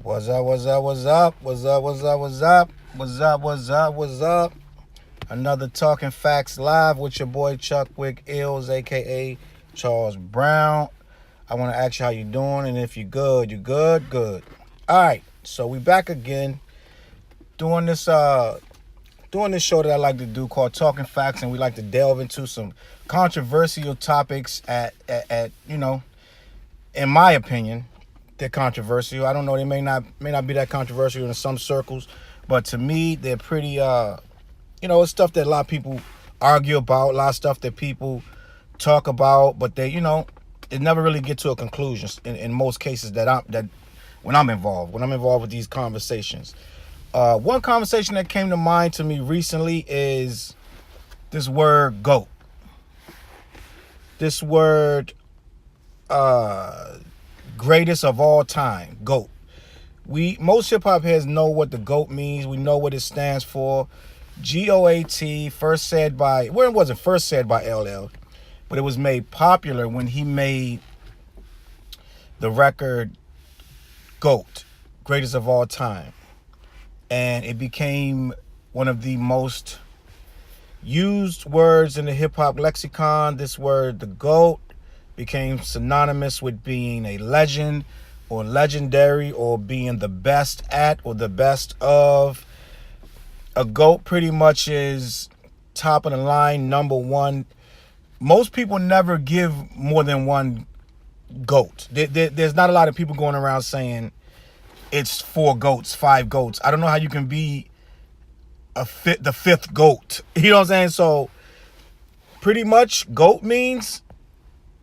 What's up, what's up, what's up, what's up, what's up, what's up, what's up, what's up, what's up? Another Talking Facts Live with your boy Chuck Wick Ills, aka Charles Brown. I want to ask you how you doing, and if you're good, you good, good. Alright, so we back again doing this show that I like to do called Talking Facts, and we like to delve into some controversial topics at in my opinion, they're controversial. I don't know, they may not be that controversial in some circles, but to me, they're pretty it's stuff that a lot of people argue about, a lot of stuff that people talk about, but it never really get to a conclusion in most cases that when I'm involved with these conversations. One conversation that came to mind to me recently is this word GOAT. This word greatest of all time, GOAT. Most hip hop heads know what the GOAT means. We know what it stands for. GOAT, first said by it wasn't first said by LL, but it was made popular when he made the record GOAT, greatest of all time. And it became one of the most used words in the hip hop lexicon. This word, the GOAT, became synonymous with being a legend or legendary or being the best at or the best of. A GOAT pretty much is top of the line, number one. Most people never give more than one GOAT. There's not a lot of people going around saying it's 4 GOATs, 5 GOATs. I don't know how you can be the 5th GOAT. You know what I'm saying? So pretty much GOAT means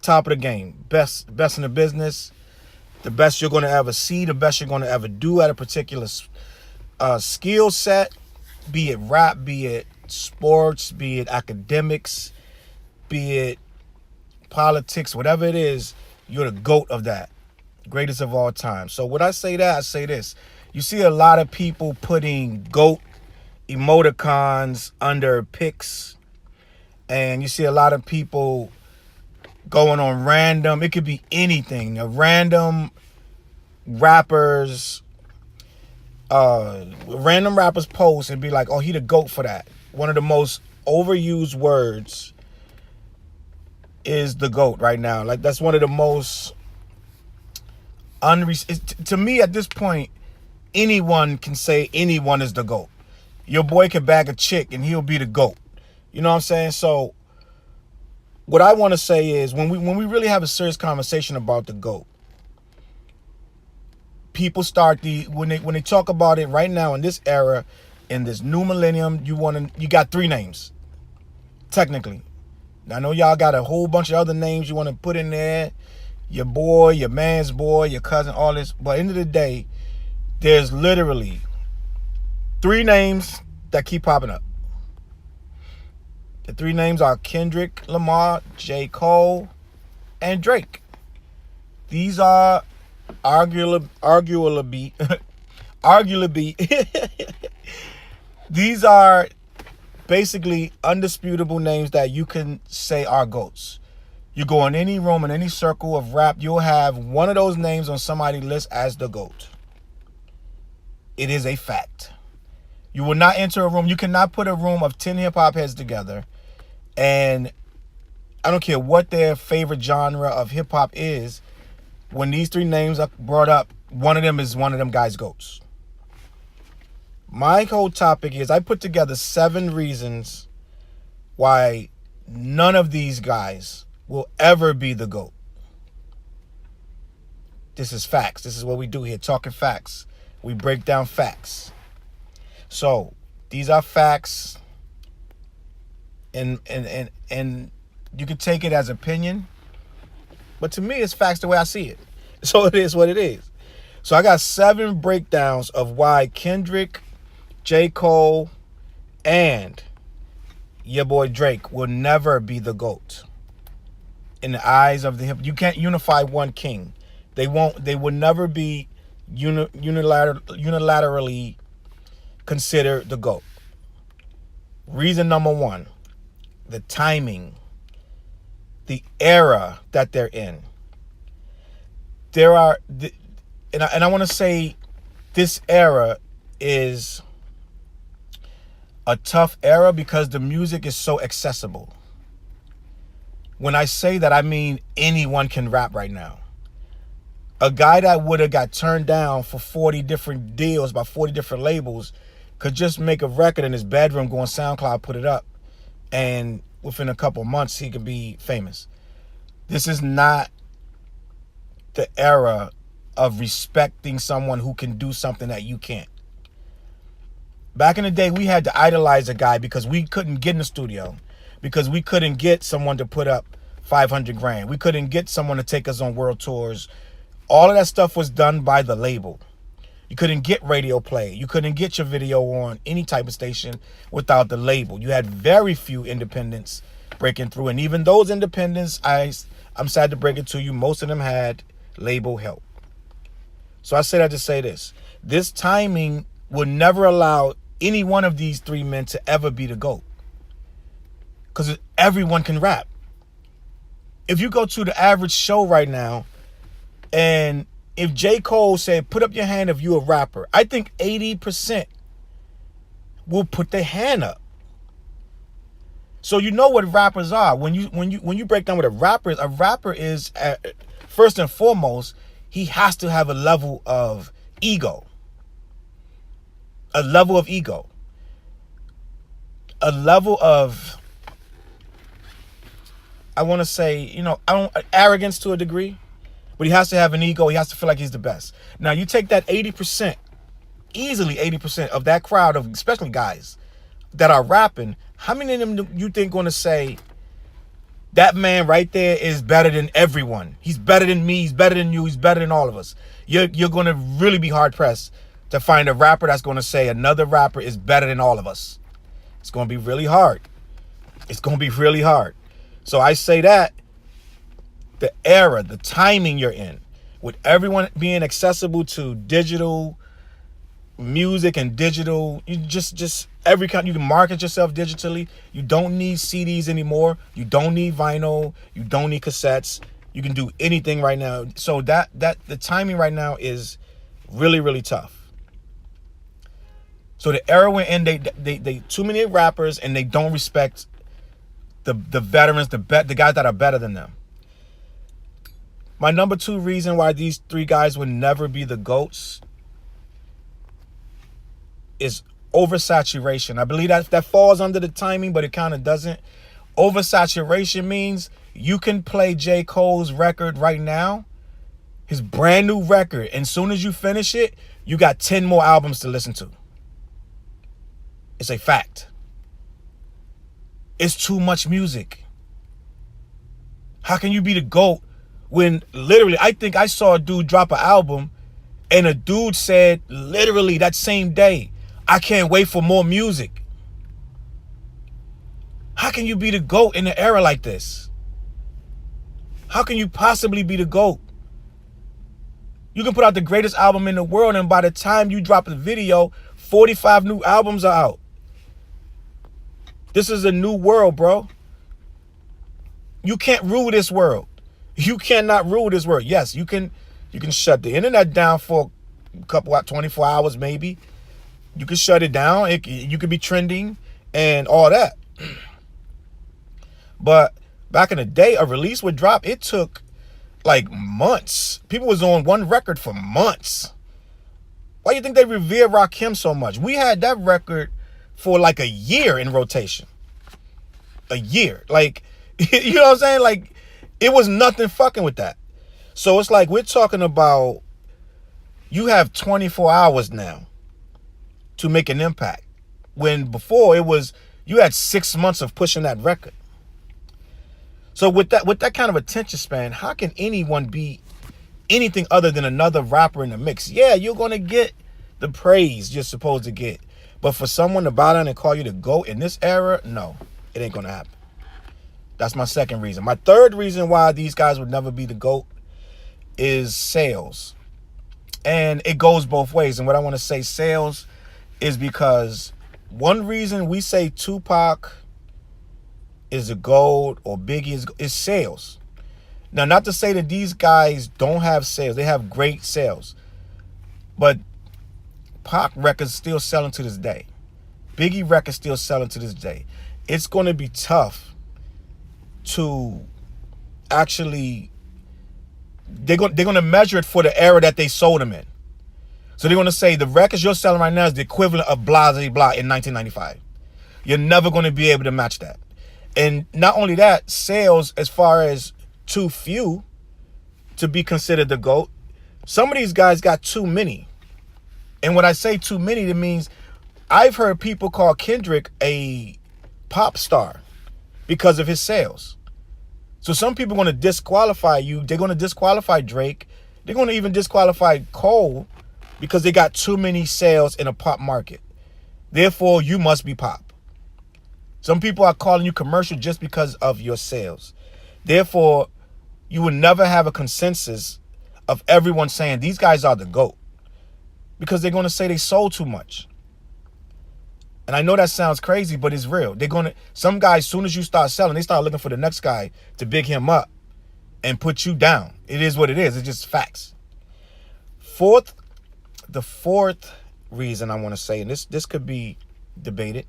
top of the game, best in the business, the best you're going to ever see, the best you're going to ever do at a particular skill set, be it rap, be it sports, be it academics, be it politics, whatever it is, you're the GOAT of that, greatest of all time. So when I say that, I say this. You see a lot of people putting GOAT emoticons under pics, and you see a lot of people going on random, it could be anything, a random rappers post and be like, oh, he the GOAT for that. One of the most overused words is the GOAT right now. Like, that's one of the most to me at this point, anyone can say anyone is the GOAT. Your boy can bag a chick and he'll be the GOAT. You know what I'm saying? So what I want to say is when we really have a serious conversation about the GOAT, people start when they talk about it right now in this era, in this new millennium, you got 3 names. Technically. I know y'all got a whole bunch of other names you want to put in there. Your boy, your man's boy, your cousin, all this. But at the end of the day, there's literally 3 names that keep popping up. The 3 names are Kendrick Lamar, J. Cole, and Drake. These are arguably these are basically undisputable names that you can say are GOATs. You go in any room, in any circle of rap, you'll have one of those names on somebody's list as the GOAT. It is a fact. You will not enter a room. You cannot put a room of 10 hip-hop heads together, and I don't care what their favorite genre of hip-hop is, when these 3 names are brought up, one of them is one of them guys' GOATs. My whole topic is I put together 7 reasons why none of these guys will ever be the GOAT. This is facts. This is what we do here, talking facts. We break down facts. So these are facts, and you can take it as opinion, but to me, it's facts the way I see it. So it is what it is. So I got 7 breakdowns of why Kendrick, J. Cole, and your boy Drake will never be the GOAT. In the eyes of the hip, you can't unify one king. They will never be unilaterally considered the GOAT. Reason number 1, the timing, the era that they're in. And I want to say this era is a tough era because the music is so accessible. When I say that, I mean anyone can rap right now. A guy that would have got turned down for 40 different deals by 40 different labels could just make a record in his bedroom, go on SoundCloud, put it up, and within a couple months he could be famous. This is not the era of respecting someone who can do something that you can't. Back in the day, we had to idolize a guy because we couldn't get in the studio, because we couldn't get someone to put up 500 grand. We couldn't get someone to take us on world tours. All of that stuff was done by the label. You couldn't get radio play. You couldn't get your video on any type of station without the label. You had very few independents breaking through. And even those independents, I'm sad to break it to you, most of them had label help. So I say that to say this. This timing will never allow any one of these three men to ever be the GOAT. Because everyone can rap. If you go to the average show right now, and if J. Cole said, put up your hand if you're a rapper, I think 80% will put their hand up. So you know what rappers are. When you break down what a rapper is, first and foremost, he has to have a level of ego. A level of ego. A level of, I want to say, arrogance to a degree. But he has to have an ego. He has to feel like he's the best. Now, you take that 80%, easily 80% of that crowd of, especially guys, that are rapping, how many of them do you think going to say, that man right there is better than everyone? He's better than me. He's better than you. He's better than all of us. You're going to really be hard-pressed to find a rapper that's going to say another rapper is better than all of us. It's going to be really hard. It's going to be really hard. So I say that the era, the timing you're in, with everyone being accessible to digital music and digital, you just every kind, you can market yourself digitally. You don't need CDs anymore. You don't need vinyl. You don't need cassettes. You can do anything right now. So that the timing right now is really, really tough. So the era we're in, they too many rappers, and they don't respect the veterans, the guys that are better than them. My number two reason why these three guys would never be the GOATs is oversaturation. I believe that falls under the timing, but it kind of doesn't. Oversaturation means you can play J. Cole's record right now, his brand new record, and as soon as you finish it, you got 10 more albums to listen to. It's a fact. It's too much music. How can you be the GOAT when literally, I think I saw a dude drop an album and a dude said literally that same day, I can't wait for more music. How can you be the GOAT in an era like this? How can you possibly be the GOAT? You can put out the greatest album in the world, and by the time you drop the video, 45 new albums are out. This is a new world, bro. You can't rule this world. You cannot rule this world. Yes, you can shut the internet down for a couple 24 hours maybe. You can shut it down. You could be trending and all that. But back in the day, a release would drop. It took like months. People was on one record for months. Why do you think they revere Rakim so much? We had that record for like a year in rotation. A year. Like, you know what I'm saying? Like, it was nothing fucking with that. So it's like we're talking about, you have 24 hours now to make an impact. When before it was, you had 6 months of pushing that record. So with that kind of attention span, how can anyone be anything other than another rapper in the mix? Yeah, you're going to get the praise you're supposed to get. But for someone to bow down and call you the GOAT in this era, no, it ain't going to happen. That's my second reason. My third reason why these guys would never be the GOAT is sales. And it goes both ways. And what I want to say sales is because one reason we say Tupac is a GOAT or Biggie is sales. Now, not to say that these guys don't have sales. They have great sales. But Pac records still selling to this day. Biggie records still selling to this day. It's going to be tough to actually, they're going to measure it for the era that they sold them in. So they're going to say the records you're selling right now is the equivalent of blah, blah, blah in 1995. You're never going to be able to match that. And not only that, sales as far as too few to be considered the GOAT, some of these guys got too many. And when I say too many, it means I've heard people call Kendrick a pop star because of his sales. So some people are going to disqualify you. They're going to disqualify Drake. They're going to even disqualify Cole because they got too many sales in a pop market. Therefore, you must be pop. Some people are calling you commercial just because of your sales. Therefore, you will never have a consensus of everyone saying these guys are the GOAT because they're going to say they sold too much. And I know that sounds crazy, but it's real. Some guys, as soon as you start selling, they start looking for the next guy to big him up and put you down. It is what it is. It's just facts. The fourth reason I want to say, and this could be debated,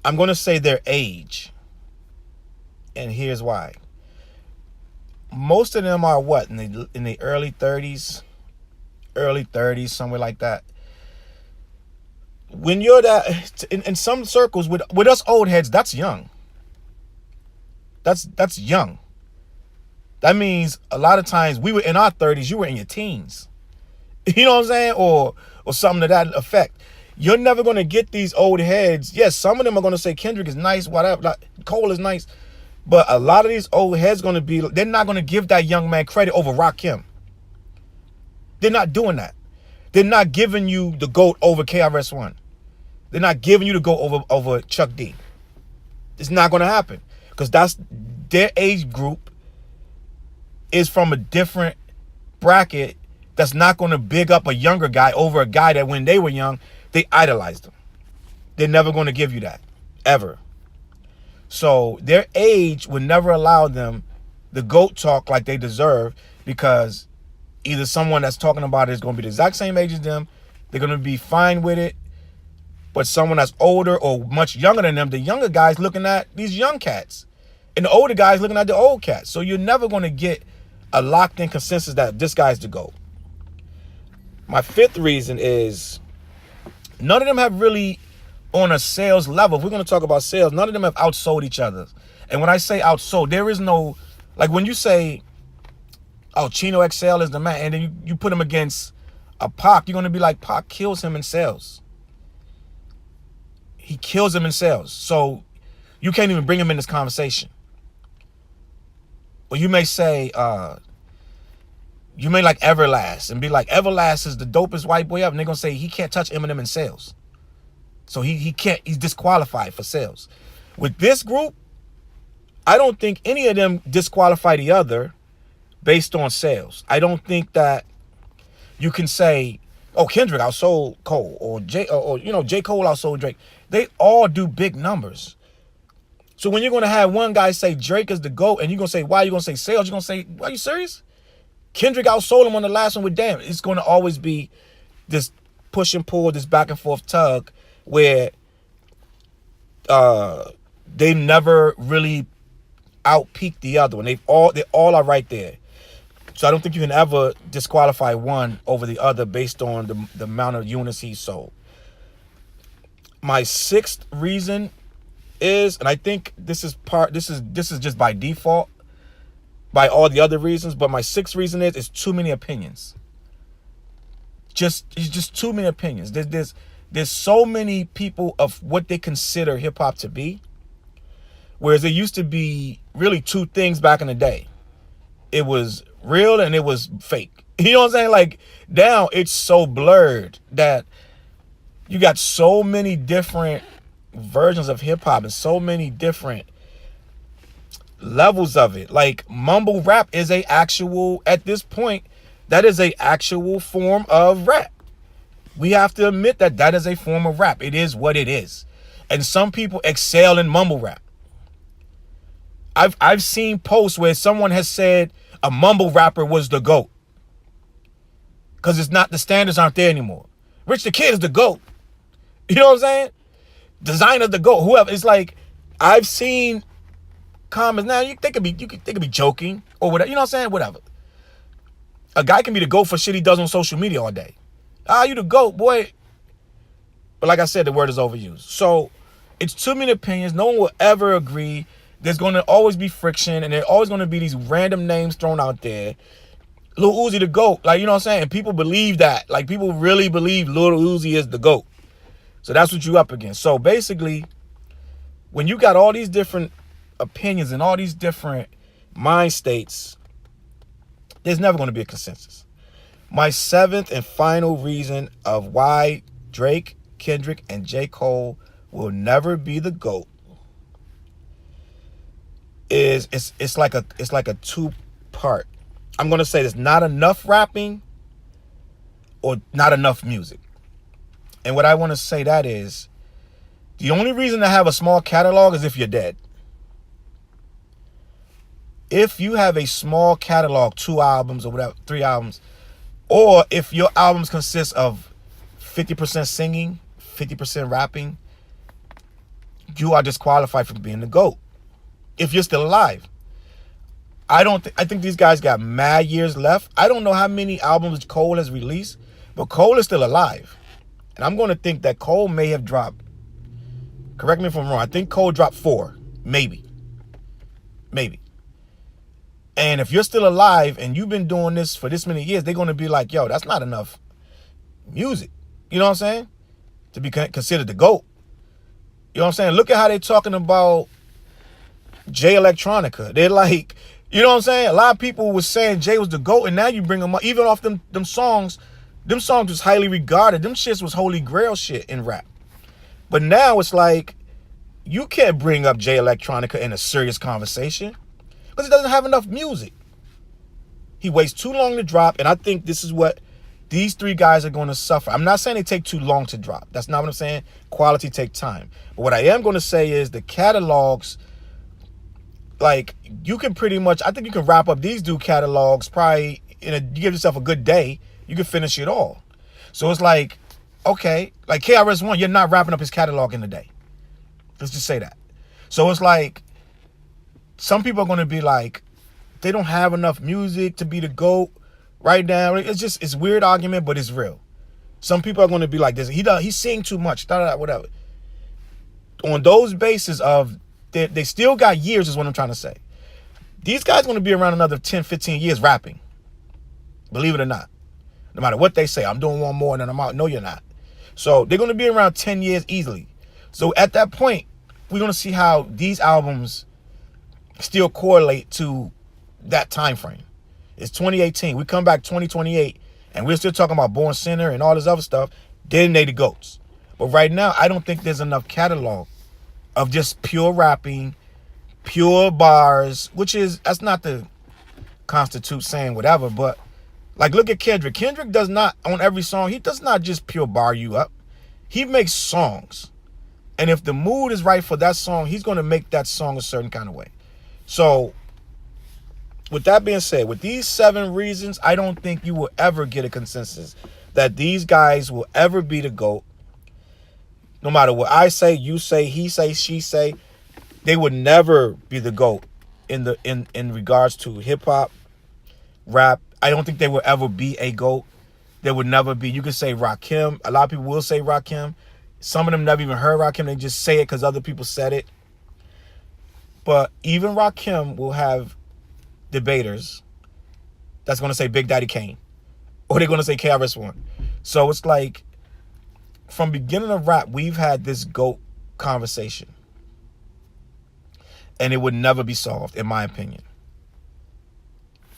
I'm going to say their age. And here's why. Most of them are what? In the early 30s, somewhere like that. When you're that, in some circles, with us old heads, that's young. That's young. That means a lot of times we were in our 30s, you were in your teens. You know what I'm saying? Or something to that effect. You're never going to get these old heads. Yes, some of them are going to say Kendrick is nice, whatever. Like, Cole is nice. But a lot of these old heads they're not going to give that young man credit over Rakim. They're not doing that. They're not giving you the GOAT over KRS-One. They're not giving you the GOAT over Chuck D. It's not going to happen because that's their age group is from a different bracket that's not going to big up a younger guy over a guy that when they were young, they idolized him. They're never going to give you that, ever. So their age would never allow them the GOAT talk like they deserve because either someone that's talking about it is going to be the exact same age as them, they're going to be fine with it, but someone that's older or much younger than them, the younger guys looking at these young cats, and the older guys looking at the old cats. So you're never going to get a locked-in consensus that this guy's the GOAT. My fifth reason is none of them have really, on a sales level, if we're going to talk about sales, none of them have outsold each other. And when I say outsold, there is no, like when you say, oh, Chino XL is the man, and then you put him against a Pac, you're going to be like, Pac kills him in sales. He kills him in sales. So you can't even bring him in this conversation. Or you may say, you may like Everlast and be like, Everlast is the dopest white boy ever. And they're going to say he can't touch Eminem in sales. So he can't, he's disqualified for sales. With this group, I don't think any of them disqualify the other based on sales. I don't think that you can say, oh, Kendrick outsold Cole or J Cole outsold Drake. They all do big numbers. So when you're going to have one guy say Drake is the GOAT and you're going to say, why? You're going to say sales. You're going to say, are you serious? Kendrick outsold him on the last one with Damn. It's going to always be this push and pull, this back and forth tug where they never really outpeak the other one. They all are right there. So I don't think you can ever disqualify one over the other based on the amount of units he sold. My sixth reason is, and I think this is just by default, by all the other reasons, but my sixth reason is too many opinions. It's just too many opinions. There's so many people of what they consider hip hop to be, whereas there used to be really two things back in the day. It was real and it was fake. You know what I'm saying? Like now it's so blurred that you got so many different versions of hip hop and so many different levels of it. Like mumble rap is at this point, that is a actual form of rap. We have to admit that is a form of rap. It is what it is. And some people excel in mumble rap. I've seen posts where someone has said a mumble rapper was the GOAT. Because the standards aren't there anymore. Rich the Kid is the GOAT. You know what I'm saying? Designer's the GOAT. Whoever. It's like, I've seen comments now. They could be joking or whatever. You know what I'm saying? Whatever. A guy can be the GOAT for shit he does on social media all day. You the GOAT, boy. But like I said, the word is overused. So it's too many opinions. No one will ever agree. There's going to always be friction, and there's always going to be these random names thrown out there. Lil Uzi the GOAT. Like, you know what I'm saying? And people believe that. Like, people really believe Lil Uzi is the GOAT. So that's what you up against. So basically, when you got all these different opinions and all these different mind states, there's never going to be a consensus. My seventh and final reason of why Drake, Kendrick, and J. Cole will never be the GOAT is it's like a two-part. I'm going to say there's not enough rapping or not enough music. And what I want to say that is, the only reason to have a small catalog is if you're dead. If you have a small catalog, 2 albums or whatever, 3 albums, or if your albums consist of 50% singing, 50% rapping, you are disqualified from being the GOAT. If you're still alive. I think these guys got mad years left. I don't know how many albums Cole has released, but Cole is still alive. And I'm going to think that Cole may have dropped, correct me if I'm wrong, I think Cole dropped 4, maybe. And if you're still alive and you've been doing this for this many years, they're going to be like, yo, that's not enough music. You know what I'm saying? To be considered the GOAT. You know what I'm saying? Look at how they're talking about Jay Electronica. They're like, you know what I'm saying? A lot of people were saying Jay was the GOAT, and now you bring them up. Even off them songs was highly regarded. Them shits was holy grail shit in rap. But now it's like, you can't bring up Jay Electronica in a serious conversation because he doesn't have enough music. He waits too long to drop, and I think this is what these 3 guys are going to suffer. I'm not saying they take too long to drop. That's not what I'm saying. Quality take time. But what I am going to say is the catalogs, like, you can pretty much, I think you can wrap up these catalogs probably you give yourself a good day, you can finish it all. So it's like, okay, like KRS-One, you're not wrapping up his catalog in a day. Let's just say that. So it's like, some people are going to be like, they don't have enough music to be the GOAT right now. It's weird argument, but it's real. Some people are going to be like this. He's singing too much, whatever. On those bases of, they still got years is what I'm trying to say. These guys are going to be around another 10, 15 years rapping. Believe it or not. No matter what they say, I'm doing one more and then I'm out. No, you're not. So they're going to be around 10 years easily. So at that point, we're going to see how these albums still correlate to that time frame. It's 2018. We come back 2028 and we're still talking about Born Sinner and all this other stuff. Then they the GOATs. But right now, I don't think there's enough catalog of just pure rapping, pure bars, that's not to constitute saying whatever, but like, look at Kendrick. Kendrick does not, on every song, he does not just pure bar you up. He makes songs. And if the mood is right for that song, he's going to make that song a certain kind of way. So, with that being said, with these 7 reasons, I don't think you will ever get a consensus that these guys will ever be the GOAT. No matter what I say, you say, he say, she say, they would never be the GOAT in regards to hip hop, rap. I don't think they will ever be a GOAT. There would never be. You could say Rakim. A lot of people will say Rakim. Some of them never even heard Rakim. They just say it because other people said it. But even Rakim will have debaters that's going to say Big Daddy Kane. Or they're going to say KRS-One. So it's like, from beginning of rap, we've had this GOAT conversation. And it would never be solved, in my opinion.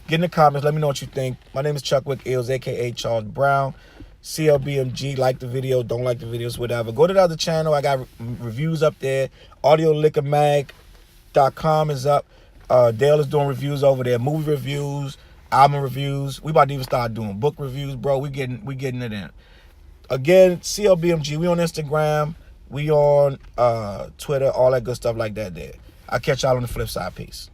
Get in the comments. Let me know what you think. My name is Chuck Wick Ills, a.k.a. Charles Brown. CLBMG. Like the video. Don't like the videos. Whatever. Go to the other channel. I got reviews up there. AudioLiquorMag.com is up. Dale is doing reviews over there. Movie reviews. Album reviews. We about to even start doing book reviews, bro. We getting it in. Again, CLBMG. We on Instagram. We on Twitter. All that good stuff like that there. I'll catch y'all on the flip side. Peace.